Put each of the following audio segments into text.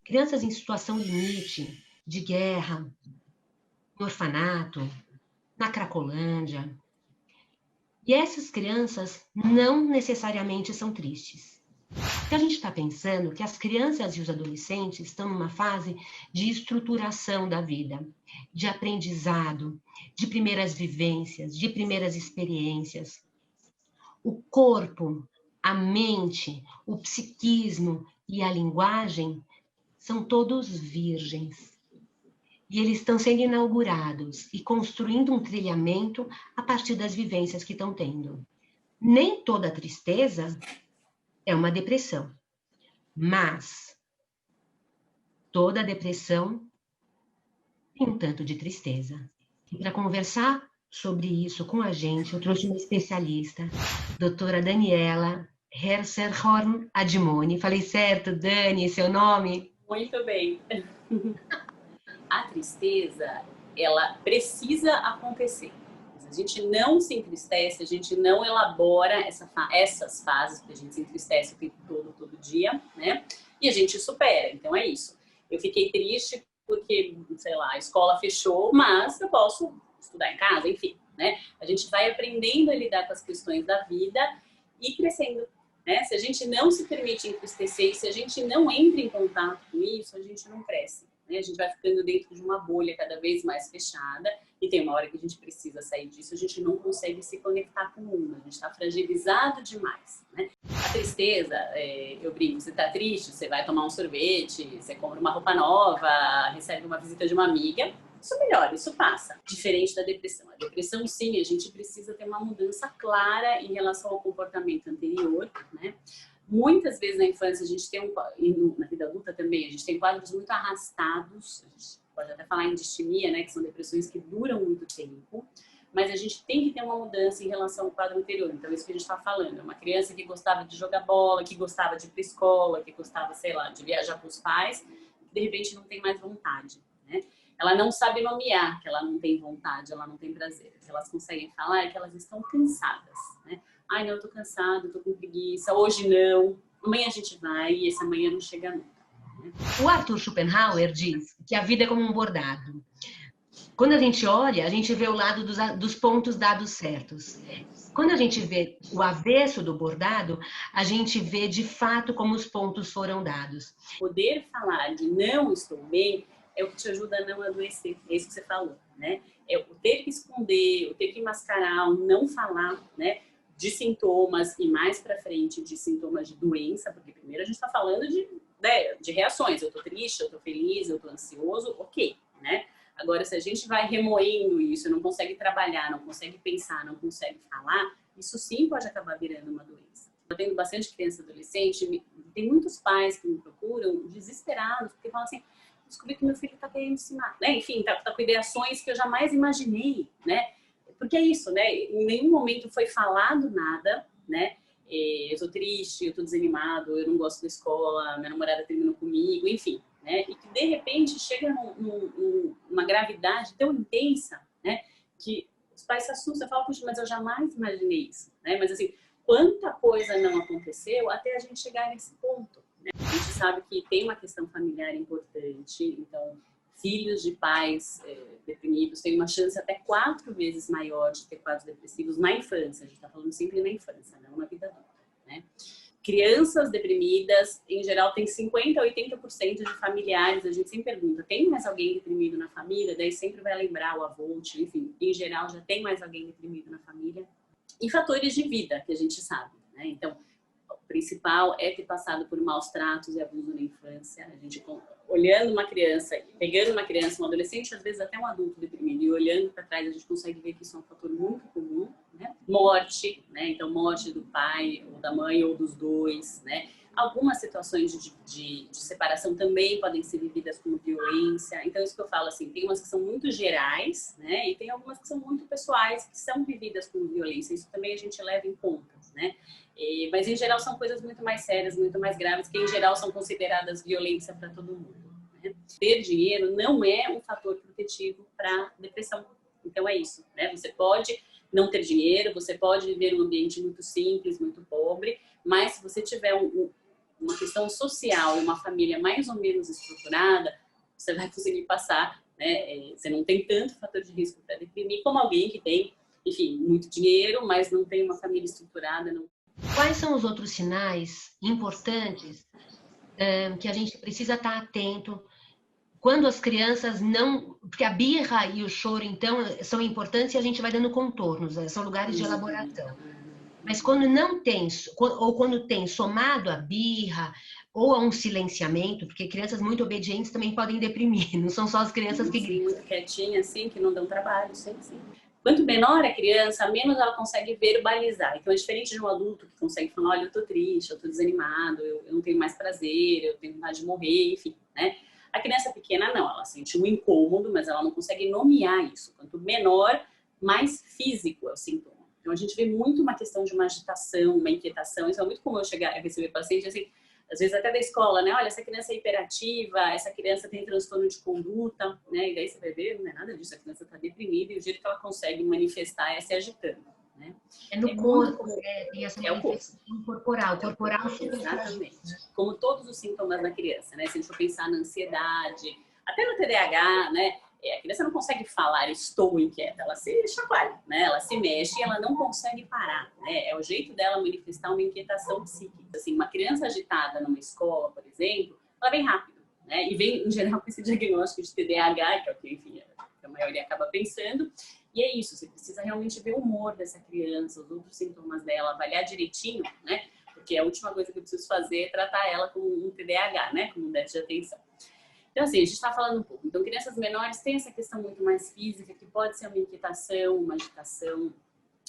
crianças em situação limite, de guerra, no orfanato, na Cracolândia. E essas crianças não necessariamente são tristes. Porque a gente está pensando que as crianças e os adolescentes estão numa fase de estruturação da vida, de aprendizado, de primeiras vivências, de primeiras experiências. O corpo, a mente, o psiquismo e a linguagem são todos virgens. E eles estão sendo inaugurados e construindo um trilhamento a partir das vivências que estão tendo. Nem toda tristeza é uma depressão, mas toda depressão tem um tanto de tristeza. E para conversar sobre isso com a gente, eu trouxe uma especialista, doutora Daniela Herserhorn Admoni. Falei certo, Dani, seu nome? Muito bem. A tristeza, ela precisa acontecer. A gente não se entristece, a gente não elabora essas fases, porque a gente se entristece o tempo todo dia, né? E a gente supera. Então é isso. Eu fiquei triste porque, sei lá, a escola fechou, mas eu posso estudar em casa, enfim, né? A gente vai aprendendo a lidar com as questões da vida e crescendo, né? Se a gente não se permite entristecer, se a gente não entra em contato com isso, a gente não cresce. Né? A gente vai ficando dentro de uma bolha cada vez mais fechada e tem uma hora que a gente precisa sair disso, a gente não consegue se conectar com o mundo, a gente está fragilizado demais. Né? A tristeza, eu brinco, você está triste, você vai tomar um sorvete, você compra uma roupa nova, recebe uma visita de uma amiga, isso melhora, isso passa. Diferente da depressão. A depressão, sim, a gente precisa ter uma mudança clara em relação ao comportamento anterior, né? Muitas vezes na infância a gente tem e na vida adulta também, a gente tem quadros muito arrastados, a gente pode até falar em distimia, né, que são depressões que duram muito tempo, mas a gente tem que ter uma mudança em relação ao quadro anterior. Então, isso que a gente está falando, é uma criança que gostava de jogar bola, que gostava de ir para a escola, que gostava, sei lá, de viajar com os pais, que de repente não tem mais vontade, né? Ela não sabe nomear que ela não tem vontade, ela não tem prazer. O que elas conseguem falar é que elas estão cansadas, né? Ai, não, eu tô cansada, eu tô com preguiça, hoje não, amanhã a gente vai e esse amanhã não chega nunca. Né? O Arthur Schopenhauer diz que a vida é como um bordado. Quando a gente olha, a gente vê o lado dos pontos dados certos. Quando a gente vê o avesso do bordado, a gente vê de fato como os pontos foram dados. Poder falar de não estou bem é o que te ajuda a não adoecer, é isso que você falou, né? É o ter que esconder, o ter que mascarar, o não falar, né? De sintomas e mais para frente de sintomas de doença, porque primeiro a gente está falando de reações. Eu tô triste, eu tô feliz, eu tô ansioso, ok, né? Agora, se a gente vai remoendo isso, não consegue trabalhar, não consegue pensar, não consegue falar, isso sim pode acabar virando uma doença. Eu tenho bastante criança e adolescente, tem muitos pais que me procuram desesperados, porque falam assim, descobri que meu filho está querendo se matar, né? Enfim, tá com ideações que eu jamais imaginei, né? Porque é isso, né? Em nenhum momento foi falado nada, né? Eu tô triste, eu tô desanimado, eu não gosto da escola, minha namorada terminou comigo, enfim, né? E que de repente chega numa gravidade tão intensa, né? Que os pais se assustam, falam, puxa, mas eu jamais imaginei isso, né? Mas assim, quanta coisa não aconteceu até a gente chegar nesse ponto, né? A gente sabe que tem uma questão familiar importante, então filhos de pais deprimidos têm uma chance até 4 vezes maior de ter quadros depressivos na infância. A gente está falando sempre na infância, não na vida adulta, né? Crianças deprimidas, em geral, tem 50% a 80% de familiares. A gente sempre pergunta, tem mais alguém deprimido na família? Daí sempre vai lembrar o avô, o tio, enfim. Em geral, já tem mais alguém deprimido na família. E fatores de vida, que a gente sabe, né? Então, o principal é ter passado por maus tratos e abuso na infância. A gente, olhando uma criança, pegando uma criança, um adolescente, às vezes até um adulto deprimido, e olhando para trás, a gente consegue ver que isso é um fator muito comum, né? Morte, né? Então, morte do pai, ou da mãe, ou dos dois, né? Algumas situações de separação também podem ser vividas como violência. Então, isso que eu falo, assim, tem umas que são muito gerais, né? E tem algumas que são muito pessoais, que são vividas como violência. Isso também a gente leva em conta, né? Mas, em geral, são coisas muito mais sérias, muito mais graves, que, em geral, são consideradas violência para todo mundo. Né? Ter dinheiro não é um fator protetivo para depressão. Então, é isso, né? Você pode não ter dinheiro, você pode viver um ambiente muito simples, muito pobre, mas se você tiver uma questão social e uma família mais ou menos estruturada, você vai conseguir passar, né? Você não tem tanto fator de risco para deprimir como alguém que tem, enfim, muito dinheiro, mas não tem uma família estruturada. Não... Quais são os outros sinais importantes que a gente precisa estar atento quando as crianças não... Porque a birra e o choro, então, são importantes e a gente vai dando contornos, né? São lugares de elaboração. Mas quando não tem, ou quando tem somado a birra, ou a um silenciamento, porque crianças muito obedientes também podem deprimir, não são só as crianças que gritam. Muito quietinhas, assim, que não dão trabalho, sim. Quanto menor a criança, menos ela consegue verbalizar. Então é diferente de um adulto que consegue falar, olha, eu tô triste, eu tô desanimado, eu não tenho mais prazer, eu tenho vontade de morrer, enfim, né? A criança pequena não, ela sente um incômodo, mas ela não consegue nomear isso. Quanto menor, mais físico é o sintoma. Então a gente vê muito uma questão de uma agitação, uma inquietação. Isso é muito comum eu chegar a receber paciente assim, às vezes até da escola, né? Olha, essa criança é hiperativa, essa criança tem transtorno de conduta, né? E daí você vai ver, não é nada disso, a criança está deprimida e o jeito que ela consegue manifestar é se agitando, né? É no corpo, tem essa manifestação corporal. Exatamente. Como todos os sintomas da criança, né? Se a gente for pensar na ansiedade, até no TDAH, né? A criança não consegue falar, estou inquieta, ela se chacoalha, né? Ela se mexe e ela não consegue parar, né? É o jeito dela manifestar uma inquietação psíquica. Assim, uma criança agitada numa escola, por exemplo, ela vem rápido, né? E vem, em geral, com esse diagnóstico de TDAH, que é o que, enfim, a maioria acaba pensando. E é isso, você precisa realmente ver o humor dessa criança, os outros sintomas dela, avaliar direitinho, né? Porque a última coisa que eu preciso fazer é tratar ela com um TDAH, né? Com um déficit de atenção. Então, assim, a gente está falando um pouco. Então, crianças menores têm essa questão muito mais física, que pode ser uma inquietação, uma agitação.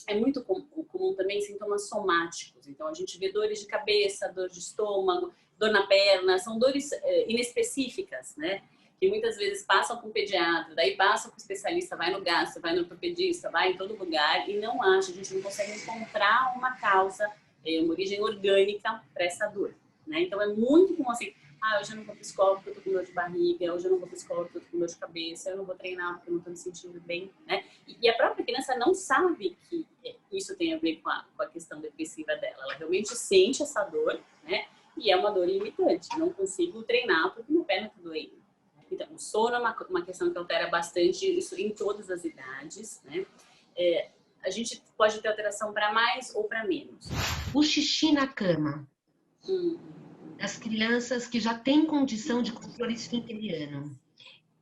É muito comum também sintomas somáticos. Então, a gente vê dores de cabeça, dor de estômago, dor na perna. São dores inespecíficas, né? Que muitas vezes passam com o pediatra, daí passam com o especialista, vai no gastro, vai no ortopedista, vai em todo lugar e não acha, a gente não consegue encontrar uma causa, uma origem orgânica para essa dor, né? Então, é muito comum assim, hoje eu não vou para escola porque eu tô com dor de barriga, hoje eu não vou para escola porque eu tô com dor de cabeça, eu não vou treinar porque eu não tô me sentindo bem, né? E a própria criança não sabe que isso tem a ver com a questão depressiva dela. Ela realmente sente essa dor, né? E é uma dor limitante. Não consigo treinar porque meu pé não tá doendo. Então, o sono é uma questão que altera bastante, isso em todas as idades, né? A gente pode ter alteração para mais ou para menos. O xixi na cama. Das crianças que já têm condição de controle esfinteriano,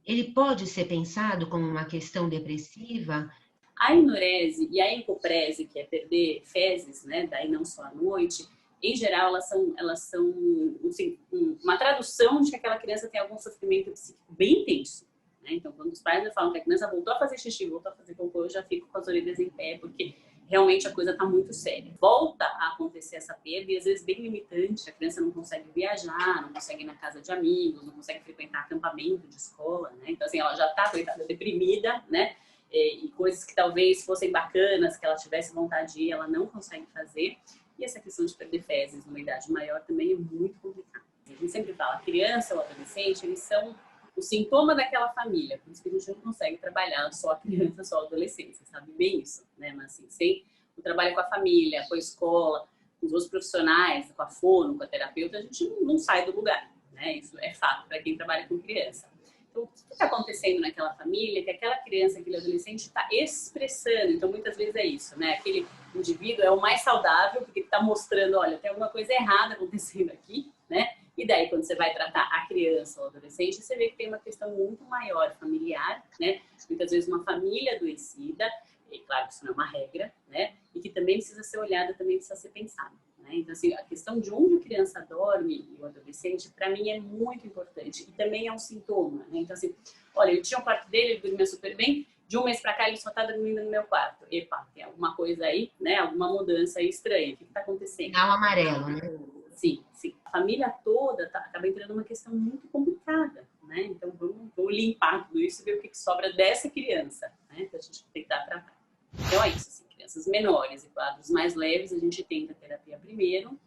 ele pode ser pensado como uma questão depressiva? A enurese e a encoprese, que é perder fezes, né, daí não só à noite, em geral elas são assim, uma tradução de que aquela criança tem algum sofrimento psíquico bem intenso, né? Então, quando os pais falam que a criança voltou a fazer xixi, voltou a fazer cocô, eu já fico com as orelhas em pé, porque realmente a coisa está muito séria. Volta a acontecer essa perda e às vezes bem limitante, a criança não consegue viajar, não consegue ir na casa de amigos, não consegue frequentar acampamento de escola, né? Então, assim, ela já está, coitada, deprimida, né? E coisas que talvez fossem bacanas, que ela tivesse vontade de ir, ela não consegue fazer. E essa questão de perder fezes numa idade maior também é muito complicada. A gente sempre fala, a criança ou o adolescente, eles são o sintoma daquela família. Por isso que a gente não consegue trabalhar só a criança, só a adolescência, sabe bem isso, né? Mas assim, sem o trabalho com a família, com a escola, com os outros profissionais, com a fono, com a terapeuta, a gente não sai do lugar, né? Isso é fato para quem trabalha com criança. Então, o que está acontecendo naquela família, que aquela criança, aquele adolescente está expressando. Então, muitas vezes é isso, né? Aquele indivíduo é o mais saudável, porque ele está mostrando, olha, tem alguma coisa errada acontecendo aqui, né? E daí, quando você vai tratar a criança ou adolescente, você vê que tem uma questão muito maior familiar, né? Muitas vezes uma família adoecida, e claro que isso não é uma regra, né? E que também precisa ser olhada, também precisa ser pensada. Então, assim, a questão de onde a criança dorme e o adolescente, para mim, é muito importante. E também é um sintoma, né? Então, assim, olha, ele tinha o quarto dele, ele dormia super bem, de um mês para cá ele só tá dormindo no meu quarto. Epa, tem alguma coisa aí, né? Alguma mudança aí estranha. O que tá acontecendo? Sinal amarelo, né? Sim, sim. A família toda acaba entrando numa questão muito complicada, né? Então, vamos limpar tudo isso e ver o que sobra dessa criança, né? Pra gente tentar tratar. Então, é isso, assim. Crianças menores e quadros mais leves, a gente tenta a terapia primeiro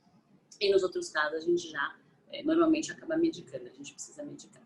e nos outros casos a gente já normalmente acaba medicando, a gente precisa medicar.